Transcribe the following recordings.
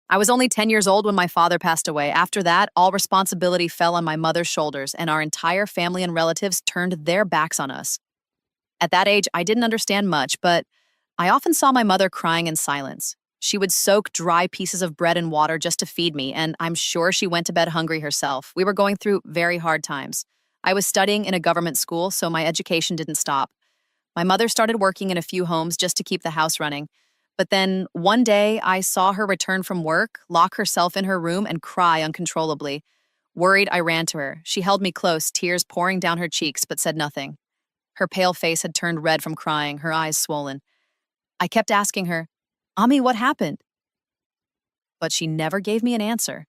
I was only 10 years old when my father passed away. After that, all responsibility fell on my mother's shoulders, and our entire family and relatives turned their backs on us. At that age, I didn't understand much, but I often saw my mother crying in silence. She would soak dry pieces of bread in water just to feed me, and I'm sure she went to bed hungry herself. We were going through very hard times. I was studying in a government school, so my education didn't stop. My mother started working in a few homes just to keep the house running. But then one day, I saw her return from work, lock herself in her room, and cry uncontrollably. Worried, I ran to her. She held me close, tears pouring down her cheeks, but said nothing. Her pale face had turned red from crying, her eyes swollen. I kept asking her, "Ami, what happened?" But she never gave me an answer.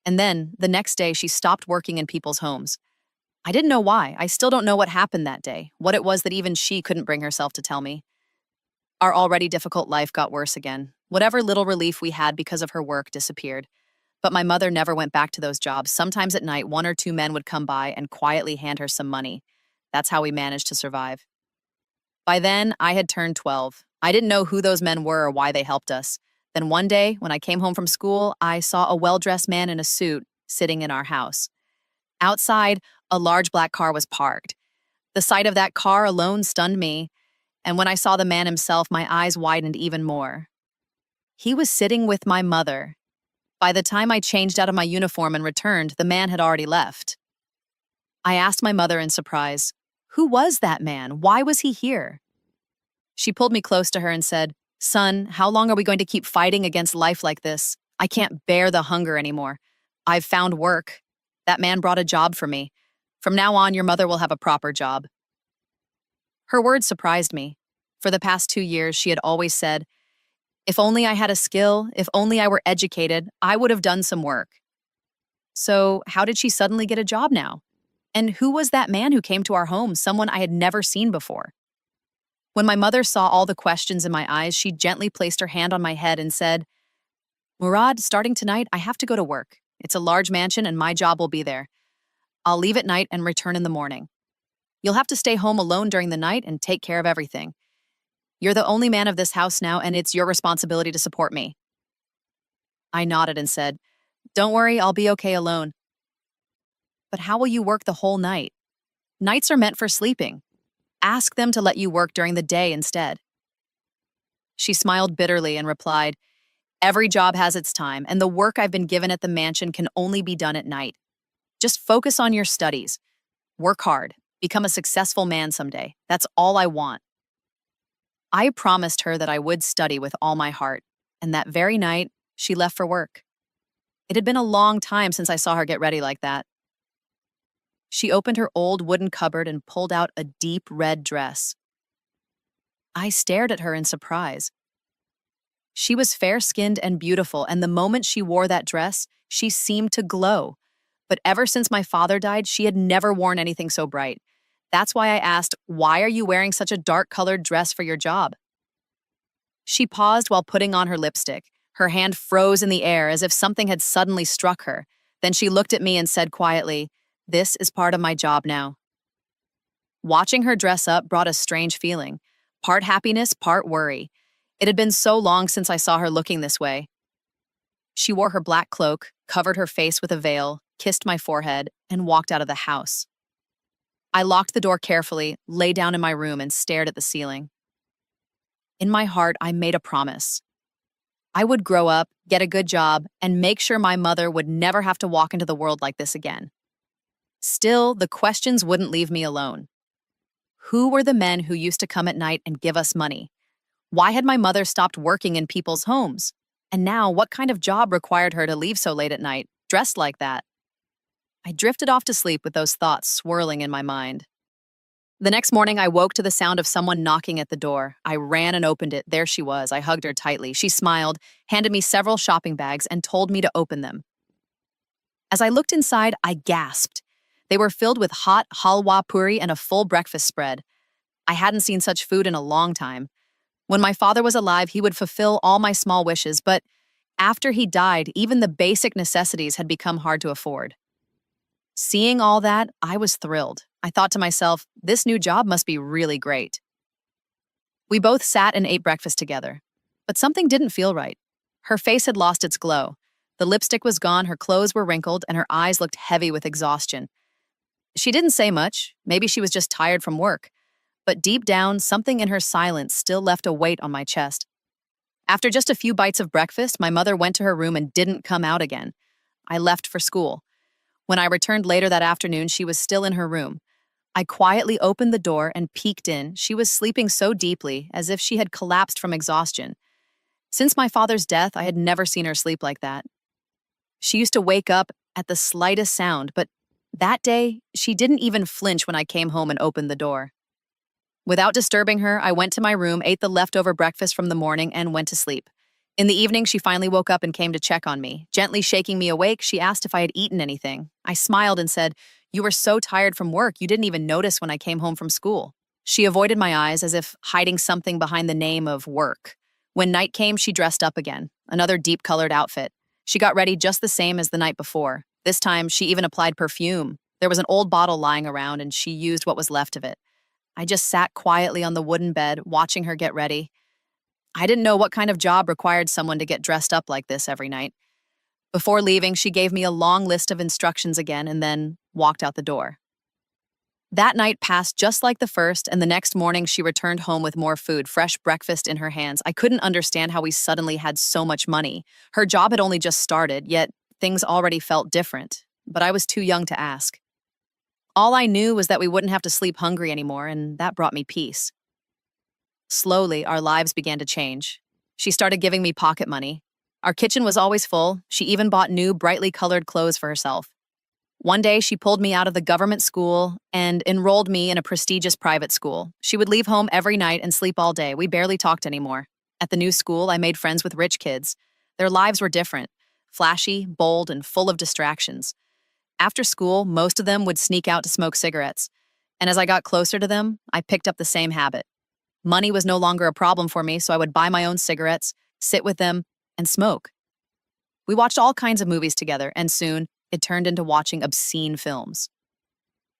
And then, the next day, she stopped working in people's homes. I didn't know why. I still don't know what happened that day, what it was that even she couldn't bring herself to tell me. Our already difficult life got worse again. Whatever little relief we had because of her work disappeared. But my mother never went back to those jobs. Sometimes at night, one or two men would come by and quietly hand her some money. That's how we managed to survive. By then, I had turned 12. I didn't know who those men were or why they helped us. Then one day, when I came home from school, I saw a well-dressed man in a suit sitting in our house. Outside, a large black car was parked. The sight of that car alone stunned me, and when I saw the man himself, my eyes widened even more. He was sitting with my mother. By the time I changed out of my uniform and returned, the man had already left. I asked my mother in surprise, "Who was that man? Why was he here?" She pulled me close to her and said, "Son, how long are we going to keep fighting against life like this? I can't bear the hunger anymore. I've found work. That man brought a job for me. From now on, your mother will have a proper job." Her words surprised me. For the past 2 years, she had always said, "If only I had a skill, if only I were educated, I would have done some work." So, how did she suddenly get a job now? And who was that man who came to our home, someone I had never seen before? When my mother saw all the questions in my eyes, she gently placed her hand on my head and said, "Murad, starting tonight, I have to go to work. It's a large mansion and my job will be there. I'll leave at night and return in the morning. You'll have to stay home alone during the night and take care of everything. You're the only man of this house now, and it's your responsibility to support me." I nodded and said, "Don't worry, I'll be okay alone." "But how will you work the whole night? Nights are meant for sleeping. Ask them to let you work during the day instead." She smiled bitterly and replied, "Every job has its time, and the work I've been given at the mansion can only be done at night. Just focus on your studies. Work hard. Become a successful man someday. That's all I want." I promised her that I would study with all my heart, and that very night, she left for work. It had been a long time since I saw her get ready like that. She opened her old wooden cupboard and pulled out a deep red dress. I stared at her in surprise. She was fair-skinned and beautiful, and the moment she wore that dress, she seemed to glow. But ever since my father died, she had never worn anything so bright. That's why I asked, "Why are you wearing such a dark-colored dress for your job?" She paused while putting on her lipstick. Her hand froze in the air as if something had suddenly struck her. Then she looked at me and said quietly, "This is part of my job now." Watching her dress up brought a strange feeling. Part happiness, part worry. It had been so long since I saw her looking this way. She wore her black cloak, covered her face with a veil, kissed my forehead, and walked out of the house. I locked the door carefully, lay down in my room, and stared at the ceiling. In my heart, I made a promise. I would grow up, get a good job, and make sure my mother would never have to walk into the world like this again. Still, the questions wouldn't leave me alone. Who were the men who used to come at night and give us money? Why had my mother stopped working in people's homes? And now, what kind of job required her to leave so late at night, dressed like that? I drifted off to sleep with those thoughts swirling in my mind. The next morning, I woke to the sound of someone knocking at the door. I ran and opened it. There she was. I hugged her tightly. She smiled, handed me several shopping bags, and told me to open them. As I looked inside, I gasped. They were filled with hot halwa puri and a full breakfast spread. I hadn't seen such food in a long time. When my father was alive, he would fulfill all my small wishes, but after he died, even the basic necessities had become hard to afford. Seeing all that, I was thrilled. I thought to myself, this new job must be really great. We both sat and ate breakfast together, but something didn't feel right. Her face had lost its glow. The lipstick was gone, her clothes were wrinkled, and her eyes looked heavy with exhaustion. She didn't say much. Maybe she was just tired from work. But deep down, something in her silence still left a weight on my chest. After just a few bites of breakfast, my mother went to her room and didn't come out again. I left for school. When I returned later that afternoon, she was still in her room. I quietly opened the door and peeked in. She was sleeping so deeply, as if she had collapsed from exhaustion. Since my father's death, I had never seen her sleep like that. She used to wake up at the slightest sound, but that day, she didn't even flinch when I came home and opened the door. Without disturbing her, I went to my room, ate the leftover breakfast from the morning, and went to sleep. In the evening, she finally woke up and came to check on me. Gently shaking me awake, she asked if I had eaten anything. I smiled and said, "You were so tired from work, you didn't even notice when I came home from school." She avoided my eyes as if hiding something behind the name of work. When night came, she dressed up again, another deep-colored outfit. She got ready just the same as the night before. This time, she even applied perfume. There was an old bottle lying around, and she used what was left of it. I just sat quietly on the wooden bed, watching her get ready. I didn't know what kind of job required someone to get dressed up like this every night. Before leaving, she gave me a long list of instructions again and then walked out the door. That night passed just like the first, and the next morning she returned home with more food, fresh breakfast in her hands. I couldn't understand how we suddenly had so much money. Her job had only just started, yet things already felt different, but I was too young to ask. All I knew was that we wouldn't have to sleep hungry anymore, and that brought me peace. Slowly, our lives began to change. She started giving me pocket money. Our kitchen was always full. She even bought new, brightly colored clothes for herself. One day, she pulled me out of the government school and enrolled me in a prestigious private school. She would leave home every night and sleep all day. We barely talked anymore. At the new school, I made friends with rich kids. Their lives were different, flashy, bold, and full of distractions. After school, most of them would sneak out to smoke cigarettes. And as I got closer to them, I picked up the same habit. Money was no longer a problem for me, so I would buy my own cigarettes, sit with them, and smoke. We watched all kinds of movies together, and soon, it turned into watching obscene films.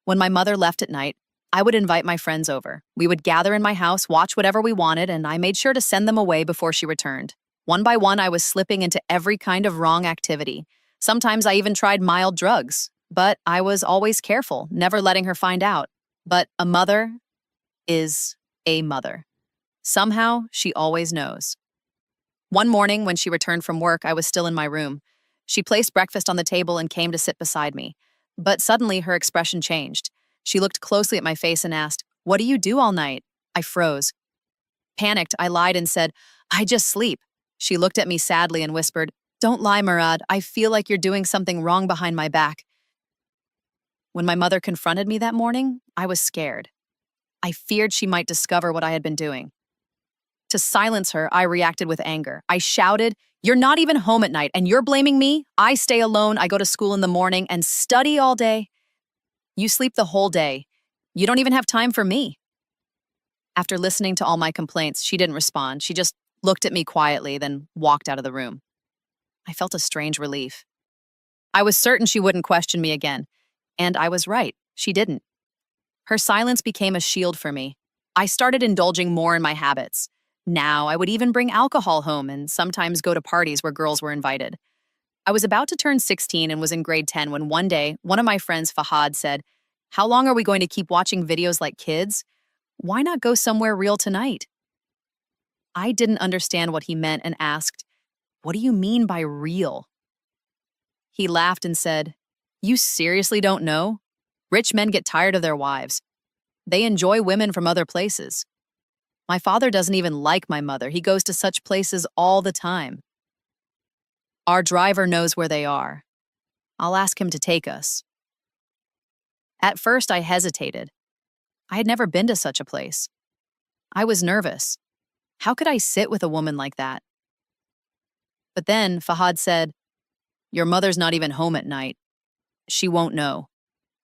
When my mother left at night, I would invite my friends over. We would gather in my house, watch whatever we wanted, and I made sure to send them away before she returned. One by one, I was slipping into every kind of wrong activity. Sometimes I even tried mild drugs, but I was always careful, never letting her find out. But a mother is a mother. Somehow, she always knows. One morning, when she returned from work, I was still in my room. She placed breakfast on the table and came to sit beside me. But suddenly, her expression changed. She looked closely at my face and asked, "What do you do all night?" I froze. Panicked, I lied and said, "I just sleep." She looked at me sadly and whispered, "Don't lie, Murad. I feel like you're doing something wrong behind my back." When my mother confronted me that morning, I was scared. I feared she might discover what I had been doing. To silence her, I reacted with anger. I shouted, "You're not even home at night, and you're blaming me? I stay alone, I go to school in the morning, and study all day. You sleep the whole day. You don't even have time for me." After listening to all my complaints, she didn't respond. She just looked at me quietly, then walked out of the room. I felt a strange relief. I was certain she wouldn't question me again, and I was right. She didn't. Her silence became a shield for me. I started indulging more in my habits. Now, I would even bring alcohol home and sometimes go to parties where girls were invited. I was about to turn 16 and was in grade 10 when one day, one of my friends, Fahad, said, "How long are we going to keep watching videos like kids? Why not go somewhere real tonight?" I didn't understand what he meant and asked, "What do you mean by real?" He laughed and said, "You seriously don't know? Rich men get tired of their wives. They enjoy women from other places. My father doesn't even like my mother. He goes to such places all the time. Our driver knows where they are. I'll ask him to take us." At first, I hesitated. I had never been to such a place. I was nervous. How could I sit with a woman like that? But then Fahad said, "Your mother's not even home at night. She won't know.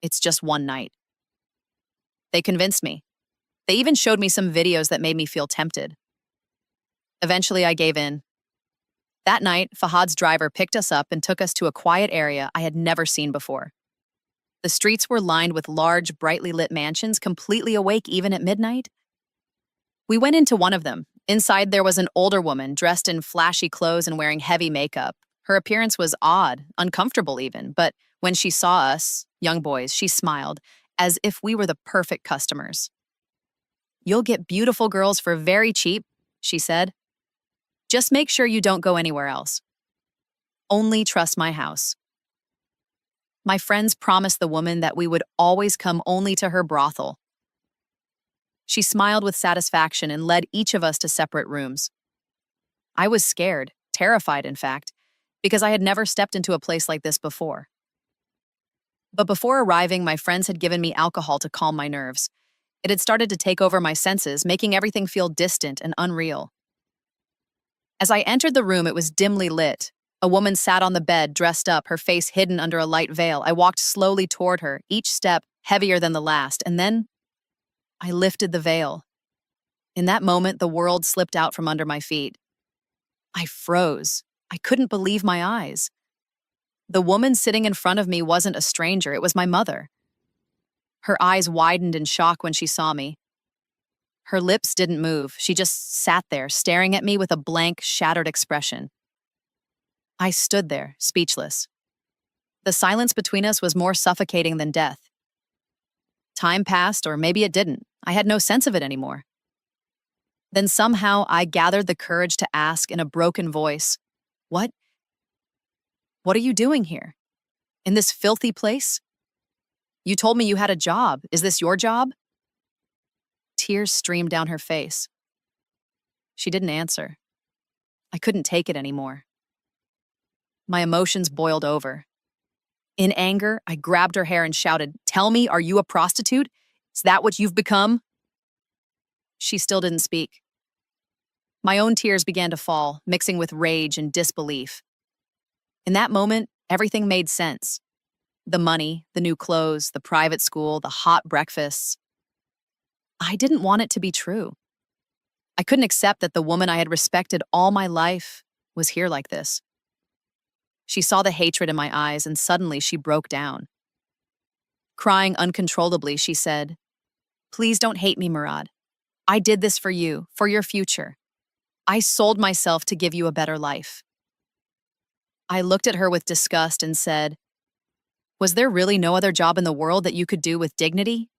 It's just one night." They convinced me. They even showed me some videos that made me feel tempted. Eventually, I gave in. That night, Fahad's driver picked us up and took us to a quiet area I had never seen before. The streets were lined with large, brightly lit mansions, completely awake even at midnight. We went into one of them, Inside, there was an older woman dressed in flashy clothes and wearing heavy makeup. Her appearance was odd, uncomfortable even, but when she saw us, young boys, she smiled, as if we were the perfect customers. "You'll get beautiful girls for very cheap," she said. "Just make sure you don't go anywhere else. Only trust my house." My friends promised the woman that we would always come only to her brothel. She smiled with satisfaction and led each of us to separate rooms. I was scared, terrified in fact, because I had never stepped into a place like this before. But before arriving, my friends had given me alcohol to calm my nerves. It had started to take over my senses, making everything feel distant and unreal. As I entered the room, it was dimly lit. A woman sat on the bed, dressed up, her face hidden under a light veil. I walked slowly toward her, each step heavier than the last, and then I lifted the veil. In that moment, the world slipped out from under my feet. I froze. I couldn't believe my eyes. The woman sitting in front of me wasn't a stranger, it was my mother. Her eyes widened in shock when she saw me. Her lips didn't move. She just sat there, staring at me with a blank, shattered expression. I stood there, speechless. The silence between us was more suffocating than death. Time passed, or maybe it didn't. I had no sense of it anymore. Then somehow I gathered the courage to ask in a broken voice, "What? What are you doing here? In this filthy place? You told me you had a job. Is this your job?" Tears streamed down her face. She didn't answer. I couldn't take it anymore. My emotions boiled over. In anger, I grabbed her hair and shouted, "Tell me, are you a prostitute? Is that what you've become?" She still didn't speak. My own tears began to fall, mixing with rage and disbelief. In that moment, everything made sense. The money, the new clothes, the private school, the hot breakfasts. I didn't want it to be true. I couldn't accept that the woman I had respected all my life was here like this. She saw the hatred in my eyes, and suddenly she broke down. Crying uncontrollably, she said, "Please don't hate me, Murad. I did this for you, for your future. I sold myself to give you a better life." I looked at her with disgust and said, "Was there really no other job in the world that you could do with dignity?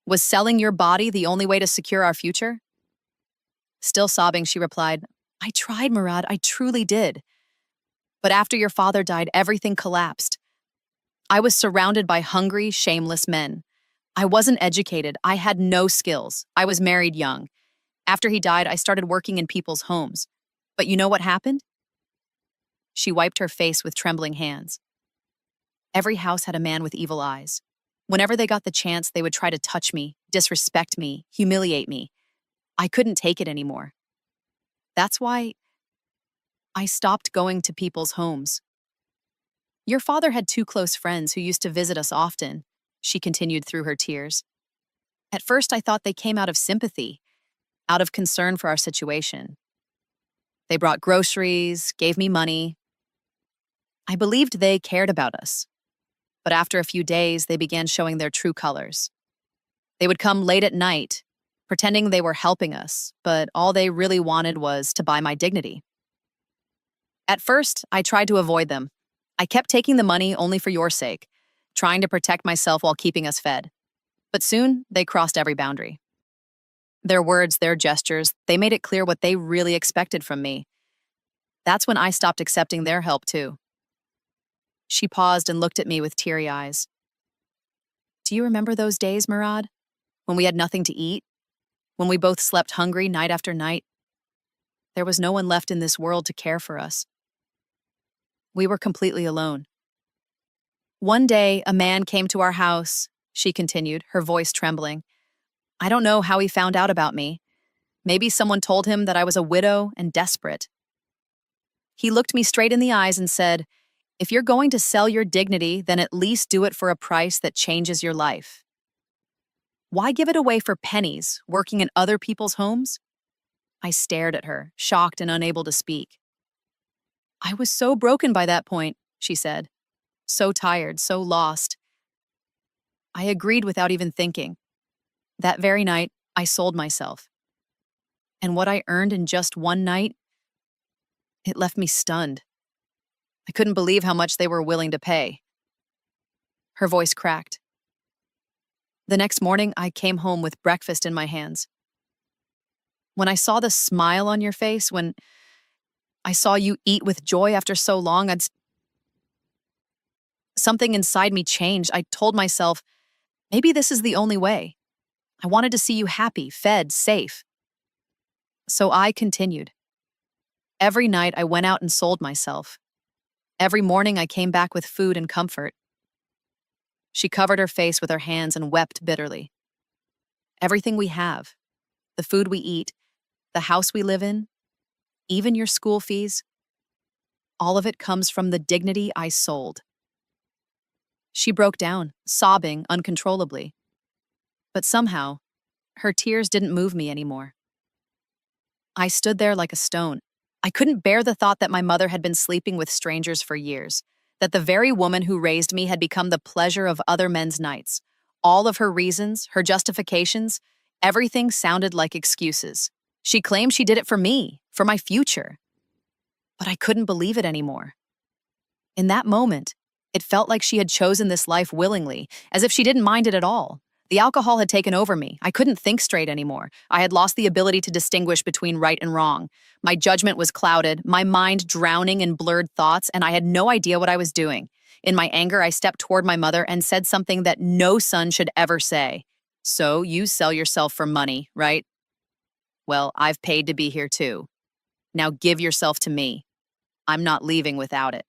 Was selling your body the only way to secure our future?" Still sobbing, she replied, "I tried, Murad, I truly did. But after your father died, everything collapsed. I was surrounded by hungry, shameless men. I wasn't educated. I had no skills. I was married young. After he died, I started working in people's homes. But you know what happened?" She wiped her face with trembling hands. Every house had a man with evil eyes. Whenever they got the chance, they would try to touch me, disrespect me, humiliate me. I couldn't take it anymore. That's why I stopped going to people's homes. Your father had 2 close friends who used to visit us often, she continued through her tears. At first, I thought they came out of sympathy, out of concern for our situation. They brought groceries, gave me money. I believed they cared about us. But after a few days, they began showing their true colors. They would come late at night, pretending they were helping us, but all they really wanted was to buy my dignity. At first, I tried to avoid them. I kept taking the money only for your sake, trying to protect myself while keeping us fed. But soon, they crossed every boundary. Their words, their gestures, they made it clear what they really expected from me. That's when I stopped accepting their help, too. She paused and looked at me with teary eyes. "Do you remember those days, Murad? When we had nothing to eat? When we both slept hungry night after night? There was no one left in this world to care for us. We were completely alone. One day, a man came to our house," she continued, her voice trembling. "I don't know how he found out about me. Maybe someone told him that I was a widow and desperate. He looked me straight in the eyes and said, 'If you're going to sell your dignity, then at least do it for a price that changes your life. Why give it away for pennies, working in other people's homes?'" I stared at her, shocked and unable to speak. "I was so broken by that point," she said. "So tired, so lost." I agreed without even thinking. That very night, I sold myself. And what I earned in just one night, it left me stunned. I couldn't believe how much they were willing to pay. Her voice cracked. The next morning, I came home with breakfast in my hands. When I saw the smile on your face, when I saw you eat with joy after so long, something inside me changed. I told myself, maybe this is the only way. I wanted to see you happy, fed, safe. So I continued. Every night I went out and sold myself. Every morning I came back with food and comfort. She covered her face with her hands and wept bitterly. Everything we have, the food we eat, the house we live in, even your school fees, all of it comes from the dignity I sold. She broke down, sobbing uncontrollably. But somehow, her tears didn't move me anymore. I stood there like a stone. I couldn't bear the thought that my mother had been sleeping with strangers for years, that the very woman who raised me had become the pleasure of other men's nights. All of her reasons, her justifications, everything sounded like excuses. She claimed she did it for me, for my future. But I couldn't believe it anymore. In that moment, it felt like she had chosen this life willingly, as if she didn't mind it at all. The alcohol had taken over me. I couldn't think straight anymore. I had lost the ability to distinguish between right and wrong. My judgment was clouded, my mind drowning in blurred thoughts, and I had no idea what I was doing. In my anger, I stepped toward my mother and said something that no son should ever say. So you sell yourself for money, right? Well, I've paid to be here too. Now give yourself to me. I'm not leaving without it.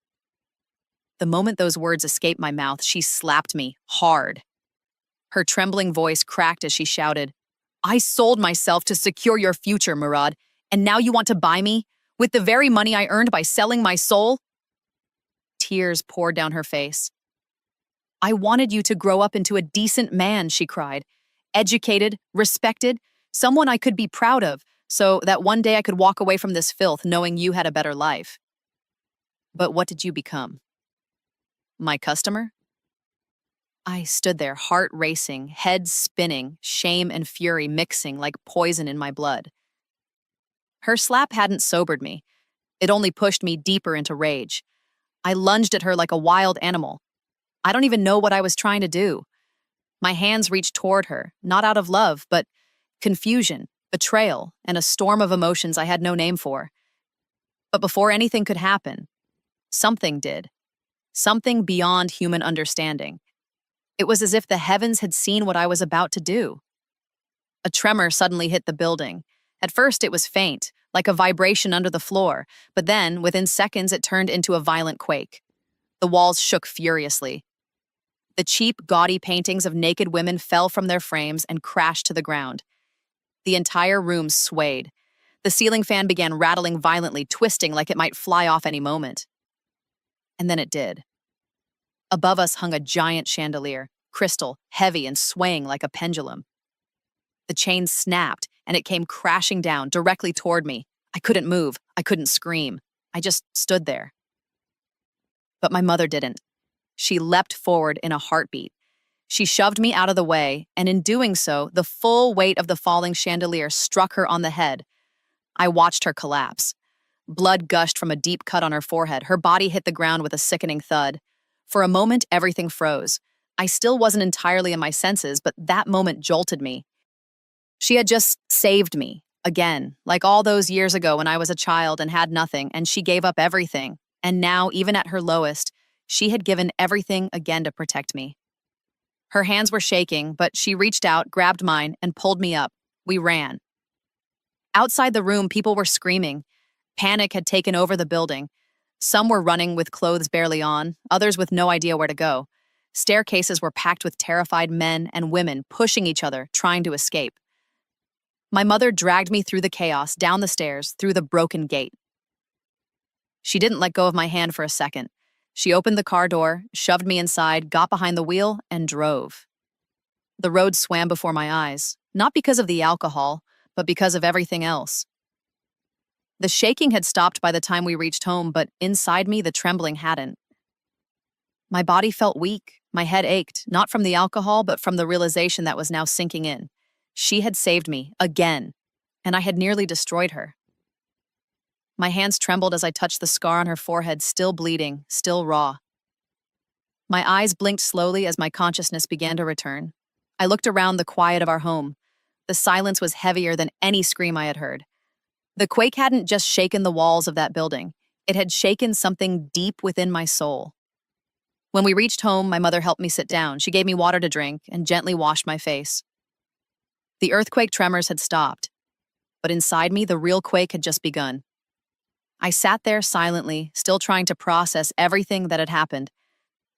The moment those words escaped my mouth, she slapped me hard. Her trembling voice cracked as she shouted, I sold myself to secure your future, Murad, and now you want to buy me? With the very money I earned by selling my soul? Tears poured down her face. I wanted you to grow up into a decent man, she cried. Educated, respected, someone I could be proud of, so that one day I could walk away from this filth knowing you had a better life. But what did you become? My customer? I stood there, heart racing, head spinning, shame and fury mixing like poison in my blood. Her slap hadn't sobered me. It only pushed me deeper into rage. I lunged at her like a wild animal. I don't even know what I was trying to do. My hands reached toward her, not out of love, but confusion, betrayal, and a storm of emotions I had no name for. But before anything could happen, something did. Something beyond human understanding. It was as if the heavens had seen what I was about to do. A tremor suddenly hit the building. At first it was faint, like a vibration under the floor, but then, within seconds, it turned into a violent quake. The walls shook furiously. The cheap, gaudy paintings of naked women fell from their frames and crashed to the ground. The entire room swayed. The ceiling fan began rattling violently, twisting like it might fly off any moment. And then it did. Above us hung a giant chandelier, crystal, heavy and swaying like a pendulum. The chain snapped, and it came crashing down directly toward me. I couldn't move. I couldn't scream. I just stood there. But my mother didn't. She leapt forward in a heartbeat. She shoved me out of the way, and in doing so, the full weight of the falling chandelier struck her on the head. I watched her collapse. Blood gushed from a deep cut on her forehead. Her body hit the ground with a sickening thud. For a moment, everything froze. I still wasn't entirely in my senses, but that moment jolted me. She had just saved me, again, like all those years ago when I was a child and had nothing, and she gave up everything. And now, even at her lowest, she had given everything again to protect me. Her hands were shaking, but she reached out, grabbed mine, and pulled me up. We ran. Outside the room, people were screaming. Panic had taken over the building. Some were running with clothes barely on, others with no idea where to go. Staircases were packed with terrified men and women pushing each other, trying to escape. My mother dragged me through the chaos, down the stairs, through the broken gate. She didn't let go of my hand for a second. She opened the car door, shoved me inside, got behind the wheel, and drove. The road swam before my eyes, not because of the alcohol, but because of everything else. The shaking had stopped by the time we reached home, but inside me, the trembling hadn't. My body felt weak, my head ached, not from the alcohol, but from the realization that was now sinking in. She had saved me, again. and I had nearly destroyed her. My hands trembled as I touched the scar on her forehead, still bleeding, still raw. My eyes blinked slowly as my consciousness began to return. I looked around the quiet of our home. The silence was heavier than any scream I had heard. The quake hadn't just shaken the walls of that building. It had shaken something deep within my soul. When we reached home, my mother helped me sit down. She gave me water to drink and gently washed my face. The earthquake tremors had stopped, but inside me, the real quake had just begun. I sat there silently, still trying to process everything that had happened.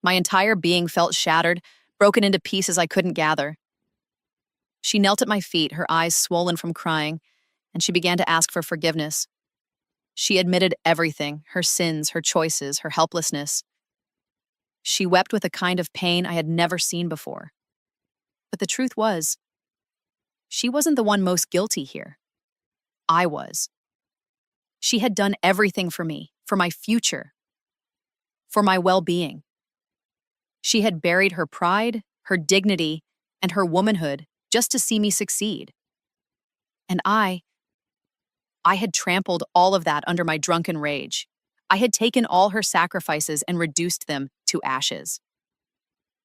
My entire being felt shattered, broken into pieces I couldn't gather. She knelt at my feet, her eyes swollen from crying, and she began to ask for forgiveness. She admitted everything, her sins, her choices, her helplessness. She wept with a kind of pain I had never seen before. But the truth was, she wasn't the one most guilty here. I was. She had done everything for me, for my future, for my well-being. She had buried her pride, her dignity, and her womanhood just to see me succeed. And I had trampled all of that under my drunken rage. I had taken all her sacrifices and reduced them to ashes.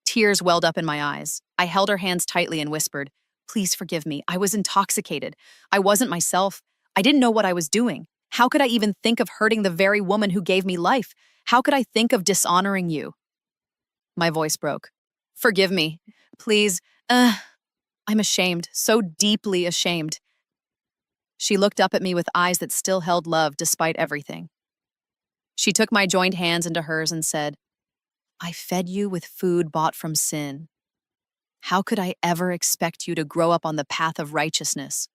Tears welled up in my eyes. I held her hands tightly and whispered, "Please forgive me. I was intoxicated. I wasn't myself. I didn't know what I was doing. How could I even think of hurting the very woman who gave me life? How could I think of dishonoring you?" My voice broke. "Forgive me. Please. I'm ashamed, so deeply ashamed." She looked up at me with eyes that still held love despite everything. She took my joined hands into hers and said, "I fed you with food bought from sin. How could I ever expect you to grow up on the path of righteousness?"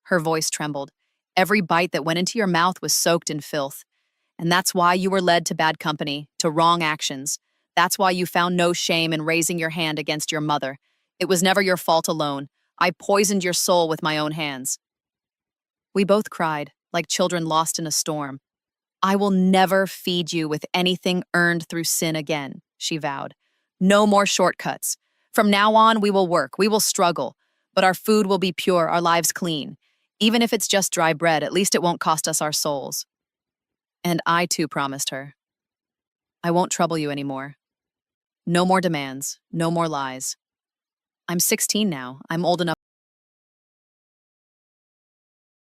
Her voice trembled. "Every bite that went into your mouth was soaked in filth. And that's why you were led to bad company, to wrong actions. That's why you found no shame in raising your hand against your mother. It was never your fault alone. I poisoned your soul with my own hands." We both cried, like children lost in a storm. "I will never feed you with anything earned through sin again," she vowed. "No more shortcuts. From now on, we will work, we will struggle, but our food will be pure, our lives clean. Even if it's just dry bread, at least it won't cost us our souls." And I too promised her. "I won't trouble you anymore. No more demands, no more lies. I'm 16 now. I'm old enough